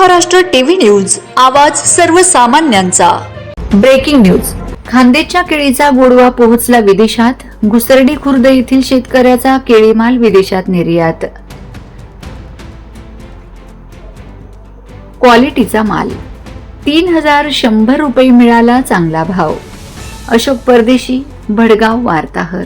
Maharashtra TV news, आवाज सर्वसामान्यांचा। Breaking news. खान्देशच्या केळीचा गोडवा पोहोचला विदेशात। घुसर्डी खुर्द येथील शेतकऱ्याचा केळी माल विदेशात निर्यात। क्वालिटीचा माल 3100 रुपये मिळाला चांगला भाव। अशोक परदेशी, भडगाव वार्ताहर।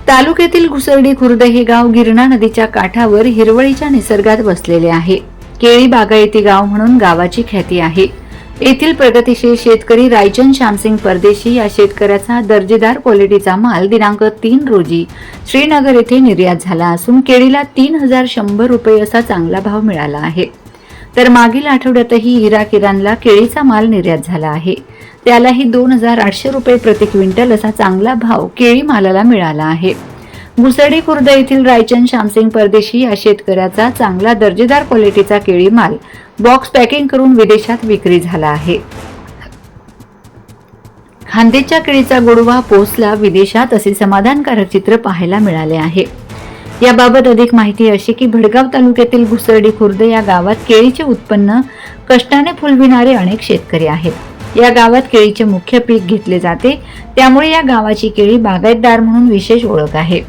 तालुक्यातील घुसर्डी खुर्द हे गाव गिरणा नदीच्या काठावर हिरवळीच्या निसर्गात वसलेले आहे। केळी बागायती गाव म्हणून गावाची ख्याती आहे। येथील प्रगतिशील शेतकरी रायचंद श्यामसिंग परदेशी या शेतकऱ्याचा दर्जेदार क्वालिटीचा माल दिनांक 3 रोजी श्रीनगर येथे निर्यात झाला असून केळीला 3100 रुपये असा चांगला भाव मिळाला आहे। तर मागील आठवड्यातही इराक इराणला केळीचा माल निर्यात झाला आहे, त्यालाही 2800 रुपये प्रति क्विंटल असा चांगला भाव केळी मालाला मिळाला आहे। घुसर्डी खुर्द येथील रायचंद श्यामसिंग परदेशी या शेतकऱ्याचा चांगला दर्जेदार क्वालिटीचा केळी माल बॉक्स पॅकिंग करून विदेशात विक्री झाला आहे। खान्देशच्या केळीचा गोडवा पोहोचला विदेशात असे समाधानकारक चित्र पाहायला मिळाले आहे। याबाबत अधिक माहिती अशी की भडगाव तालुक्यातील घुसर्डी खुर्द या गावात केळीचे उत्पन्न कष्टाने फुलविणारे अनेक शेतकरी आहेत। या गावात केळीचे मुख्य पीक घेतले जाते, त्यामुळे या गावाची केळी बागायतदार म्हणून विशेष ओळख आहे।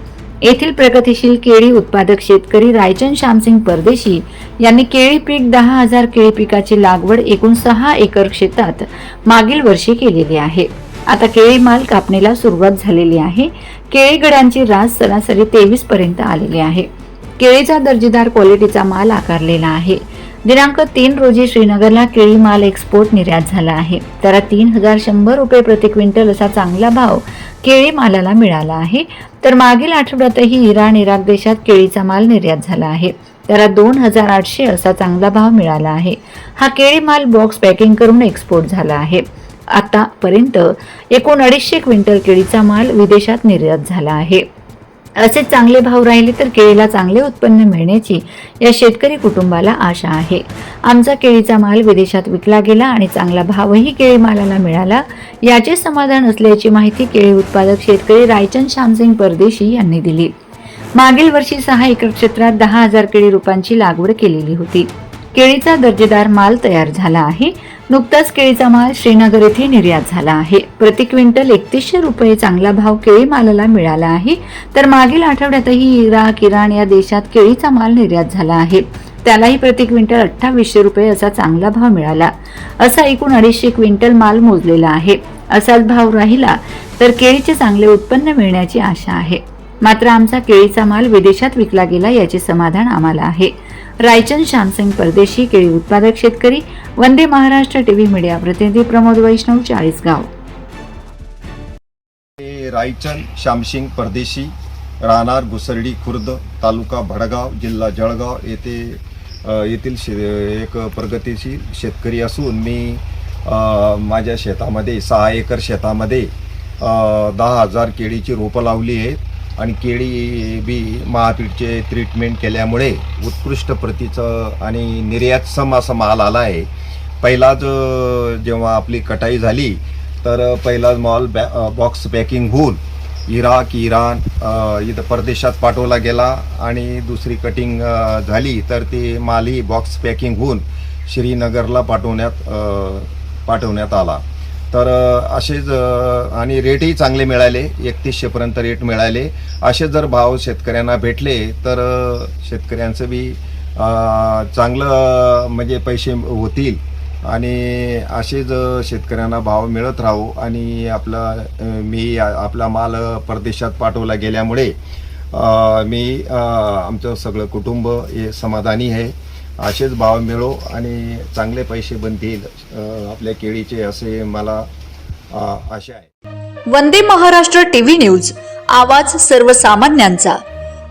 येथील प्रगतिशील केळी उत्पादक शेतकरी रायचंद श्यामसिंग परदेशी यांनी केळी पीक 10,000 केळी पिकाची लागवड एकूण 6 एकर शेतात मागील वर्षी केलेली आहे। आता केळी माल कापणीला सुरुवात झालेली आहे। केळी गड्यांची रास सरासरी 23 पर्यंत आलेली आहे। केळीचा दर्जेदार क्वालिटीचा माल आकारलेला आहे। दिनांक 3 रोजी श्रीनगरला केळी माल एक्सपोर्ट निर्यात झाला आहे। त्याला 3100 रुपये प्रति क्विंटल असा चांगला भाव केळी मालाला मिळाला आहे। तर मागील आठवड्यातही इराक देशात केळीचा माल निर्यात झाला आहे, त्याला 2800 असा चांगला भाव मिळाला आहे। हा केळी माल बॉक्स पॅकिंग करून एक्सपोर्ट झाला आहे। आतापर्यंत एकूण 250 क्विंटल केळीचा माल विदेशात निर्यात झाला आहे। असे चांगले भाव राहिले तर केळीला चांगले उत्पन्न मिळण्याची या शेतकरी कुटुंबाला आशा आहे। आमचा केळीचा माल विदेशात विकला गेला आणि चांगला भावही केळी मालाला मिळाला, याचे समाधान असल्याची माहिती केळी उत्पादक शेतकरी रायचंद श्यामसिंग परदेशी यांनी दिली। मागील वर्षी 6 एकर क्षेत्रात 10,000 केळी रोपांची लागवड केलेली होती। केळीचा दर्जेदार माल तयार झाला आहे। नुकताच केळीचा माल श्रीनगर येथे निर्यात झाला आहे। प्रति क्विंटल 3100 रुपये चांगला भाव केळी मालाला मिळाला आहे। तर मागील आठवड्यातही इराक इराण या देशात केळीचा माल निर्यात झाला आहे, त्यालाही प्रति क्विंटल 2800 रुपये असा चांगला भाव मिळाला। असा एकूण 250 क्विंटल माल मोजलेला आहे। असाच भाव राहिला तर केळीचे चांगले उत्पन्न मिळण्याची आशा आहे। मात्र आमचा केळीचा माल विदेशात विकला गेला याचे समाधान आम्हाला आहे। रायचंद श्यामसिंग परदेशी, केळी उत्पादक शेतकरी, वंदे महाराष्ट्र टीव्ही मीडिया प्रतिनिधी प्रमोद वैष्णव, चाळीसगाव। रायचंद श्यामसिंग परदेशी, राहणार घुसर्डी खुर्द, तालुका भडगाव, जिल्हा जळगाव येथील एक प्रगतिशील शेतकरी असून मी माझ्या शेतामध्ये 6 एकर शेतामध्ये 10,000 केळीची रोपं लावली आहेत आणि केळी बी महापीठचे ट्रीटमेंट केल्यामुळे उत्कृष्ट प्रतीचं आणि निर्यातसम असा माल आला आहे। पहिलाच जेव्हा आपली कटाई झाली तर पहिलाच माल बॉक्स पॅकिंग होऊन इराक इराण इथं परदेशात पाठवला गेला आणि दुसरी कटिंग झाली तर ते मालही बॉक्स पॅकिंग होऊन श्रीनगरला पाठवण्यात आला। तर असेच आणि रेटही चांगले मिळाले, 3100 पर्यंत रेट मिळाले। असे जर भाव शेतकऱ्यांना भेटले तर शेतकऱ्यांचं बी चांगलं म्हणजे पैसे होतील आणि असेच शेतकऱ्यांना भाव मिळत राहू आणि आपला माल परदेशात पाठवला गेल्यामुळे आमचं सगळं कुटुंब हे समाधानी आहे। असेच भाव मिळो आणि चांगले पैसे बनतील आपल्या केळीचे, असे मला आशा आहे। वंदे महाराष्ट्र टीव्ही न्यूज, आवाज सर्वसामान्यांचा।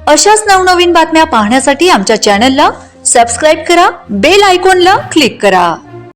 अशाच नवनवीन बातम्या पाहण्यासाठी आमच्या चॅनलला सबस्क्राईब करा, बेल आयकॉनला क्लिक करा।